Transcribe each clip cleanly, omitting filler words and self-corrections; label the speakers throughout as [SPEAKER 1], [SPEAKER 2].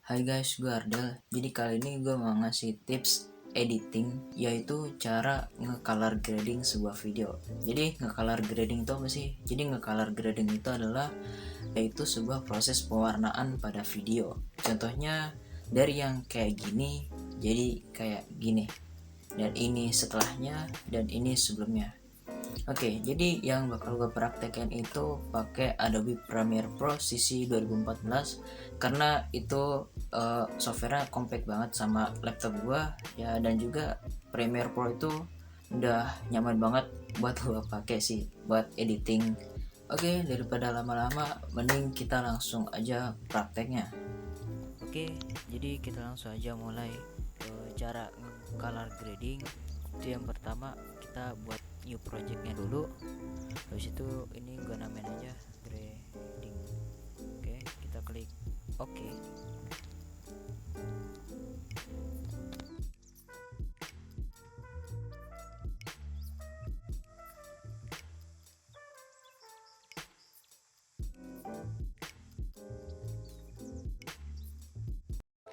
[SPEAKER 1] Hai guys, gue Ardel. Jadi kali ini gue mau ngasih tips editing, yaitu cara nge-color grading sebuah video. Jadi nge-color grading itu apa sih? Jadi nge-color grading itu adalah yaitu sebuah proses pewarnaan pada video. Contohnya dari yang kayak gini jadi kayak gini. Dan ini setelahnya dan ini sebelumnya. Oke, jadi yang bakal gue praktekin itu pakai Adobe Premiere Pro CC 2014 karena itu softwarenya compact banget sama laptop gue ya, dan juga Premiere Pro itu udah nyaman banget buat gue pakai sih buat editing. Oke, daripada lama-lama mending kita langsung aja prakteknya. Oke, jadi kita langsung aja mulai cara color grading. Itu yang pertama kita buat new projectnya dulu. Habis itu ini gue namain aja grading. Oke, kita klik oke.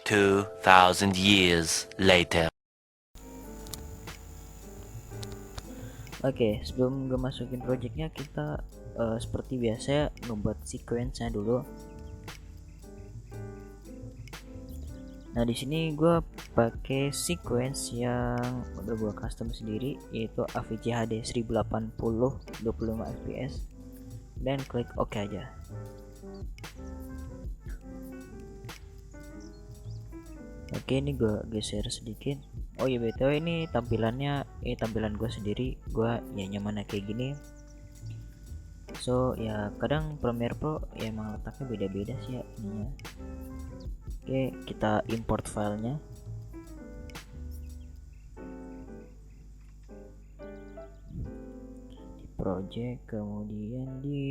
[SPEAKER 2] 2,000 years later.
[SPEAKER 1] Oke, sebelum gue masukin projectnya kita seperti biasa membuat sequence-nya dulu. Nah, di sini gue pakai sequence yang udah gue custom sendiri, yaitu AVC HD 1080 25 fps, dan klik OK aja. Oke, ini gue geser sedikit. Oh iya, btw ini tampilannya tampilan gue sendiri, gue ya nyamannya kayak gini. So ya kadang Premiere Pro ya emang letaknya beda-beda sih ya ininya. Oke, kita import filenya. Di project, kemudian di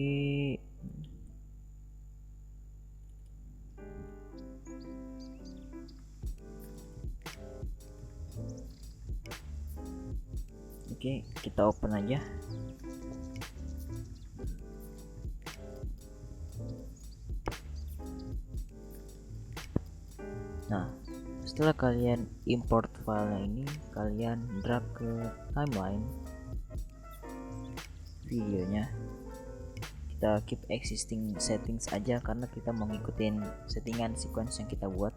[SPEAKER 1] Oke, kita open aja. Nah, setelah kalian import file ini, kalian drag ke timeline videonya. Kita keep existing settings aja karena kita mau ngikutin settingan sequence yang kita buat.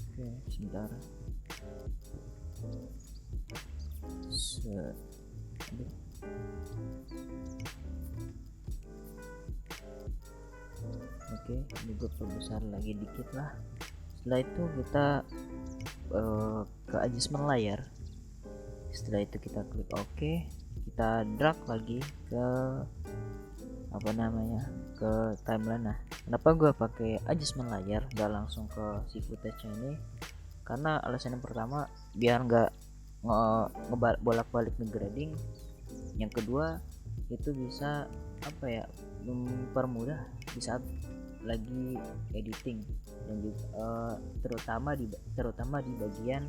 [SPEAKER 1] Oke, sebentar. Oke, ini gue perbesar lagi dikit lah. Setelah itu kita ke adjustment layer. Setelah itu kita klik OK, kita drag lagi ke ke timeline. Nah, kenapa gue pakai adjustment layer gak langsung ke si footage ini? Karena alasan yang pertama biar nggak bolak-balik ngegrading. Yang kedua itu bisa mempermudah di saat lagi editing, dan juga terutama di bagian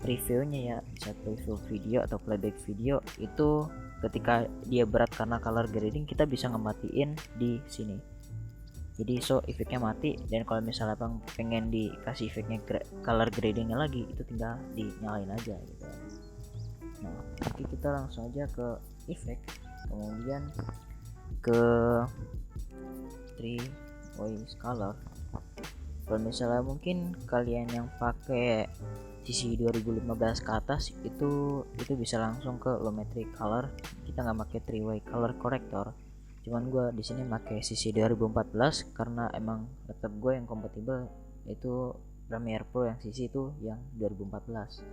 [SPEAKER 1] previewnya ya. Saat preview video atau playback video itu ketika dia berat karena color grading, kita bisa ngematiin di sini. Jadi efeknya mati, dan kalau misalnya bang pengen dikasih efeknya color gradingnya lagi, itu tinggal dinyalain aja gitu. Nah, oke, kita langsung aja ke efek, kemudian ke 3 voice color. Kalau misalnya mungkin kalian yang pakai CC 2015 ke atas, itu bisa langsung ke Lumetri Color. Kita nggak pakai 3-way color corrector. Cuman gue di sini pakai CC 2014 karena emang laptop gue yang kompatibel itu Premiere Pro yang CC itu yang 2014.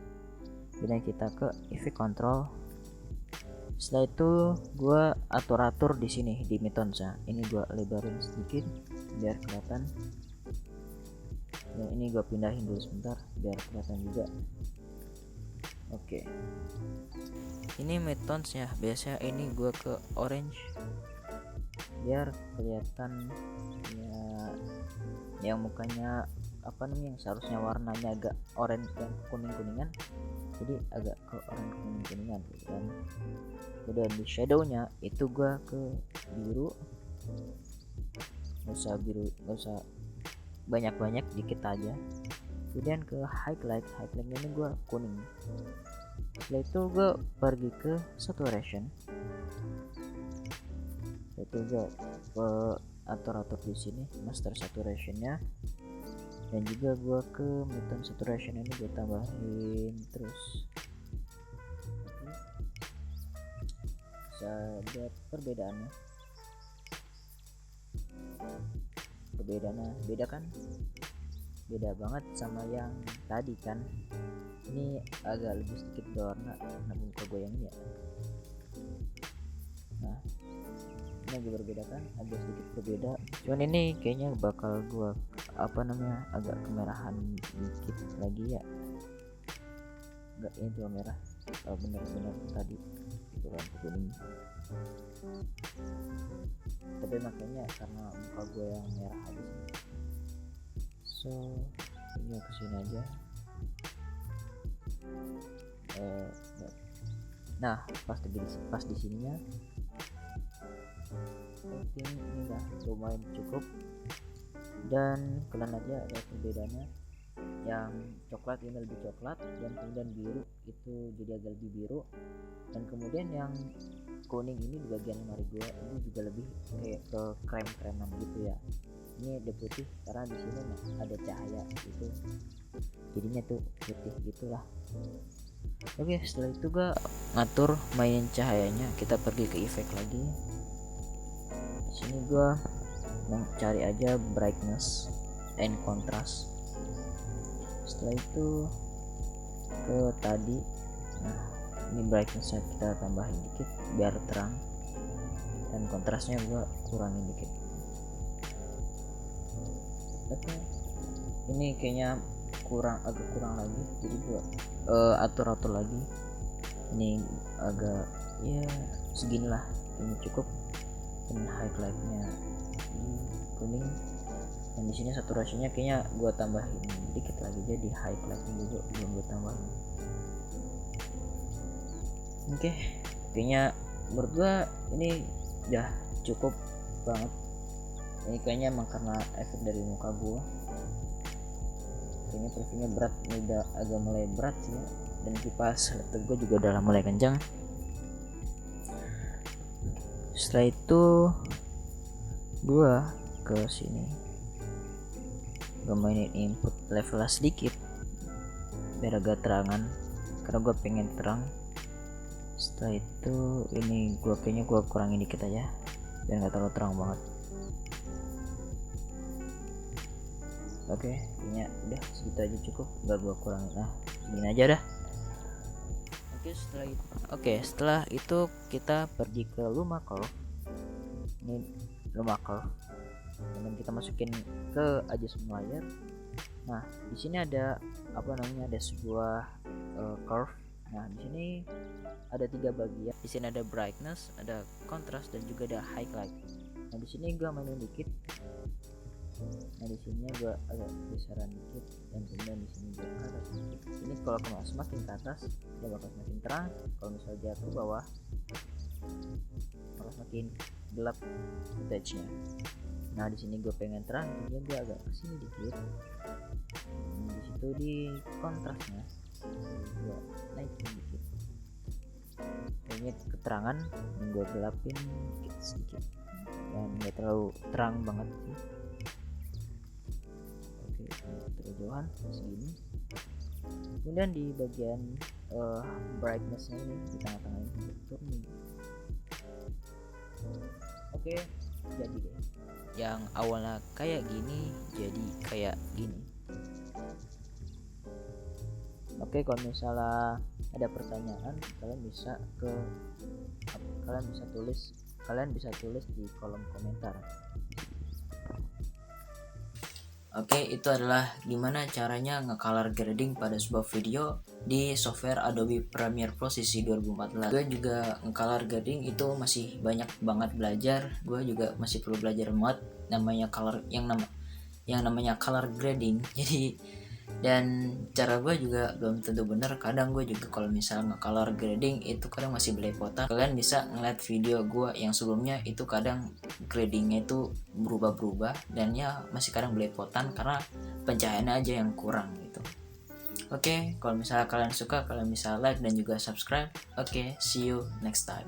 [SPEAKER 1] Kemudian kita ke effect control. Setelah itu gue atur di sini di midtones. Ini gue lebarin sedikit biar kelihatan. Dan ini gue pindahin dulu sebentar biar kelihatan juga. Oke. Ini midtones ya. Biasanya ini gue ke orange biar kelihatan ya yang mukanya yang seharusnya warnanya agak orange dan kuning-kuningan, jadi agak ke orange kuning-kuningan gitu kan. Kemudian di shadownya itu gua ke biru, nggak usah biru, nggak usah banyak-banyak, dikit aja. Kemudian ke highlightnya ini gue kuning. Setelah itu gue pergi ke saturation. Itu gue atur di sini master saturationnya, dan juga gue ke midtone saturation ini gue tambahin terus. Bisa lihat perbedaannya beda kan, beda banget sama yang tadi kan. Ini agak lebih sedikit berwarna karena muka gue yang ini ya. Nah, ini agak berbeda kan, agak sedikit berbeda. Cuman ini kayaknya bakal gua agak kemerahan dikit lagi ya. Enggak, ini cuma merah. Benar-benar tadi itu kan kuning. Tapi makanya karena muka gue yang merah aja sih. So, ini kesini aja. Nah, pas di sininya mungkin ini udah lumayan cukup, dan kalian aja ada perbedaannya. Yang coklat ini lebih coklat, dan kemudian biru itu jadi agak lebih biru, dan kemudian yang kuning ini di bagian lemari gua ini juga lebih kayak ke krem-kreman gitu ya. Ini ada putih karena di sini ada cahaya gitu, jadinya tuh putih gitulah. Oke, setelah itu gua ngatur main cahayanya. Kita pergi ke efek lagi. Di sini gua cari aja brightness and contrast. Setelah itu ke tadi, nah ini brightnessnya kita tambahin dikit biar terang, dan kontrasnya gua kurangin dikit. Oke, ini kayaknya agak kurang lagi, jadi gua atur lagi. Ini agak ya segini lah, ini cukup. Dan highlightnya kuning, dan di sini saturationnya kayaknya gua tambahin dikit lagi, jadi highlightnya juga belum gua tambahin. Oke, kayaknya menurut gua ini udah cukup banget. Ini kayaknya emang karena efek dari muka gua, kayaknya previewnya berat, ini udah agak mulai berat sih ya. Dan kipas laptop gue juga udah mulai kencang. Setelah itu gue ke sini, gue mainin input level sedikit biar agak terangan, karena gue pengen terang. Setelah itu ini kayaknya gue kurangin dikit aja biar nggak terlalu terang banget. Oke, kayaknya udah segitu aja cukup, nggak gue kurangin. Nah, segini aja dah. Setelah itu kita pergi ke Luma Curve. Ini Luma Curve, kemudian kita masukin ke adjustment layer. Nah, di sini ada ada sebuah curve. Nah, di sini ada 3 bagian. Di sini ada brightness, ada contrast, dan juga ada highlight. Nah, di sini gua mainin dikit. Nah, di sini gua agak besaran dikit, dan kemudian di sini gua ke atas dikit. Ini kalau semakin ke atas dia bakal semakin terang, kalau misalnya dia ke bawah bakal semakin gelap footage-nya. Nah, di sini gue pengen terang, jadi gue agak kesini dikit. Di situ di kontrasnya gue naikin dikit. Kayaknya keterangan gue gelapin sedikit, dan nggak terlalu terang banget sih. Oke, terjauhan segini. Kemudian di bagian brightness-nya ini di tengah-tengah ini turning. Oke, jadi deh. Yang awalnya kayak gini jadi kayak gini. Oke, kalau misalnya ada pertanyaan, kalian bisa tulis di kolom komentar. Oke, itu adalah gimana caranya nge-color grading pada sebuah video di software Adobe Premiere Pro sisi 2014. Gue juga nge-color grading itu masih banyak banget belajar. Gue juga masih perlu belajar banget namanya color yang namanya color grading. Jadi Dan cara gue juga belum tentu bener, kadang gue juga kalau misalnya color grading itu kadang masih belepotan. Kalian bisa ngeliat video gue yang sebelumnya, itu kadang gradingnya itu berubah-berubah dan ya masih kadang belepotan karena pencahayaannya aja yang kurang gitu. Oke, kalau misalnya kalian suka, kalian bisa like dan juga subscribe. Oke, see you next time.